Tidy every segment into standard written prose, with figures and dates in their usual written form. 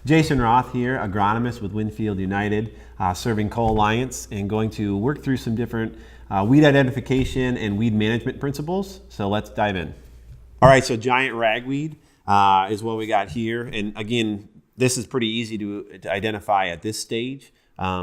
Jason Roth here, agronomist with Winfield United, serving Co-Alliance, and going to work through some different weed identification and weed management principles. So let's dive in. All right, so giant ragweed is what we got here. And again, this is pretty easy to identify at this stage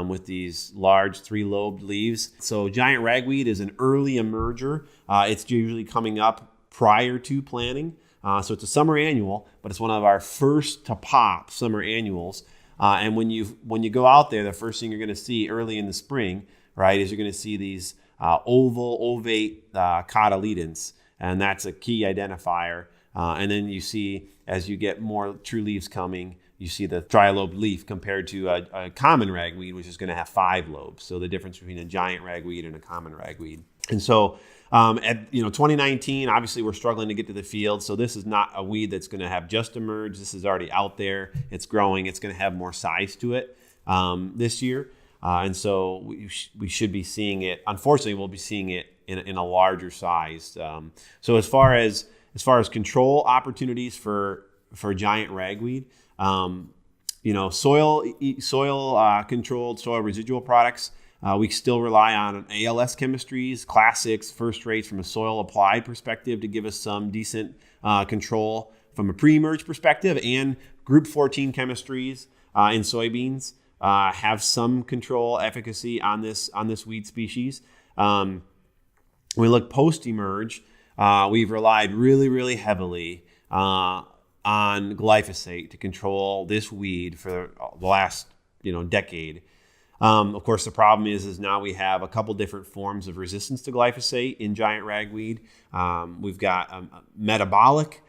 with these large three-lobed leaves. So giant ragweed is an early emerger. It's usually coming up prior to planting. So it's a summer annual, but it's one of our first to pop summer annuals. And when you go out there, the first thing you're going to see early in the spring, right, is you're going to see these ovate cotyledons, and that's a key identifier. And then you see, as you get more true leaves coming, you see the tri-lobed leaf compared to a common ragweed, which is going to have 5 lobes. So the difference between a giant ragweed and a common ragweed. And so at 2019, obviously we're struggling to get to the field. So this is not a weed that's going to have just emerged. This is already out there. It's growing. It's going to have more size to it this year. And so we should be seeing it. Unfortunately, we'll be seeing it in a larger size. So as far as control opportunities for giant ragweed, soil controlled soil residual products. We still rely on ALS chemistries, classics, first rates from a soil applied perspective to give us some decent control from a pre-emerge perspective, and group 14 chemistries in soybeans have some control efficacy on this weed species. When we look post-emerge, we've relied really heavily on glyphosate to control this weed for the last decade. Of course, the problem is now we have a couple different forms of resistance to glyphosate in giant ragweed. We've got metabolic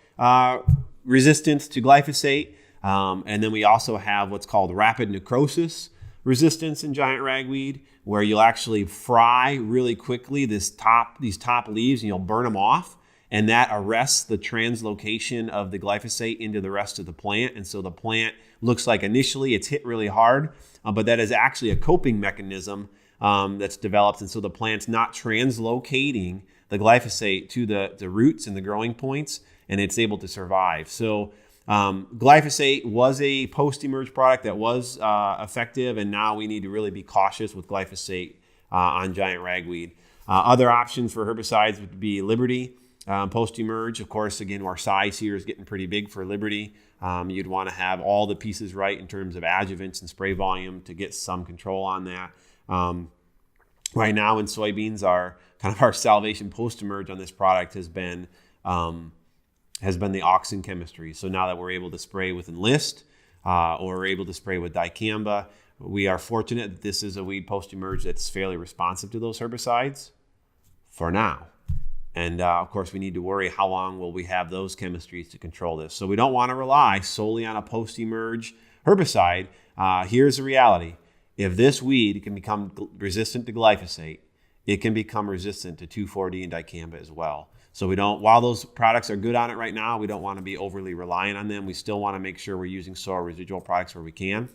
resistance to glyphosate, and then we also have what's called rapid necrosis resistance in giant ragweed, where you'll actually fry really quickly these top leaves and you'll burn them off, and that arrests the translocation of the glyphosate into the rest of the plant. And so the plant looks like initially it's hit really hard, but that is actually a coping mechanism that's developed. And so the plant's not translocating the glyphosate to the roots and the growing points, and it's able to survive. So glyphosate was a post-emerge product that was effective, and now we need to really be cautious with glyphosate on giant ragweed. Other options for herbicides would be Liberty. Post-emerge, of course, again, our size here is getting pretty big for Liberty. You'd want to have all the pieces right in terms of adjuvants and spray volume to get some control on that. Right now in soybeans, our salvation post-emerge on this product has been the auxin chemistry. So now that we're able to spray with Enlist or we're able to spray with dicamba, we are fortunate that this is a weed post-emerge that's fairly responsive to those herbicides for now. And of course, we need to worry how long will we have those chemistries to control this. So we don't want to rely solely on a post-emerge herbicide. Here's the reality. If this weed can become resistant to glyphosate, it can become resistant to 2,4-D and dicamba as well. So while those products are good on it right now, we don't want to be overly reliant on them. We still want to make sure we're using soil residual products where we can.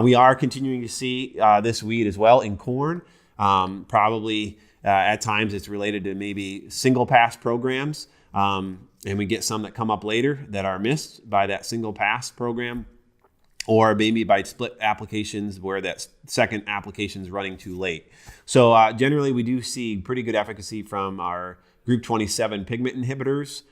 We are continuing to see this weed as well in corn. Probably at times it's related to maybe single pass programs. And we get some that come up later that are missed by that single pass program, or maybe by split applications where that second application is running too late. So generally we do see pretty good efficacy from our group 27 pigment inhibitors.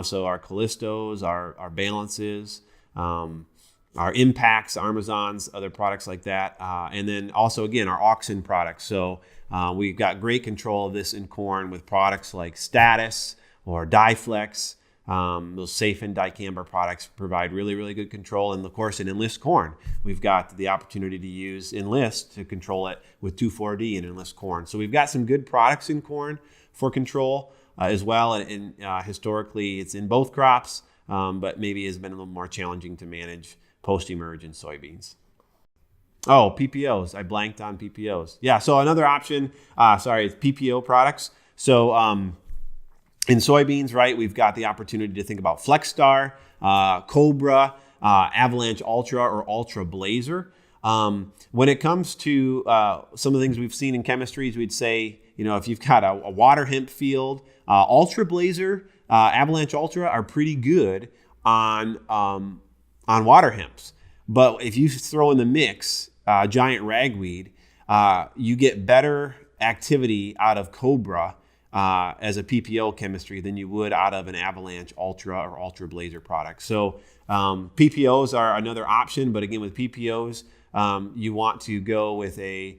So our Callistos, our Balances, our Impacts, Armazons, other products like that. And then also, again, our auxin products. So we've got great control of this in corn with products like Status or Diflex. Those safe and dicamba products provide really good control. And of course, in Enlist corn, we've got the opportunity to use Enlist to control it with 2,4-D and Enlist corn. So we've got some good products in corn for control as well. And historically, it's in both crops, but maybe has been a little more challenging to manage post-emerge in soybeans. Oh, PPOs. I blanked on PPOs. Yeah, so another option, is PPO products. So in soybeans, right, we've got the opportunity to think about FlexStar, Cobra, Avalanche Ultra, or Ultra Blazer. When it comes to some of the things we've seen in chemistries, we'd say, if you've got a water hemp field, Ultra Blazer, Avalanche Ultra are pretty good on water hemps. But if you throw in the mix Giant Ragweed, you get better activity out of Cobra as a PPO chemistry than you would out of an Avalanche Ultra or Ultra Blazer product. So PPOs are another option, but again, with PPOs, you want to go with a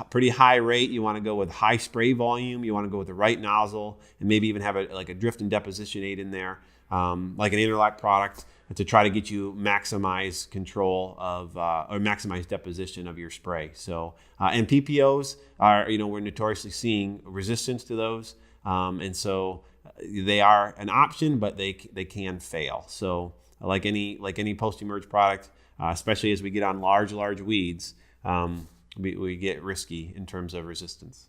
pretty high rate. You want to go with high spray volume. You want to go with the right nozzle, and maybe even have like a drift and deposition aid in there, like an interlock product, to try to get you maximize control of or maximize deposition of your spray. So and PPOs are, we're notoriously seeing resistance to those, and so they are an option, but they can fail. So like any post-emerge product, especially as we get on large weeds, we get risky in terms of resistance.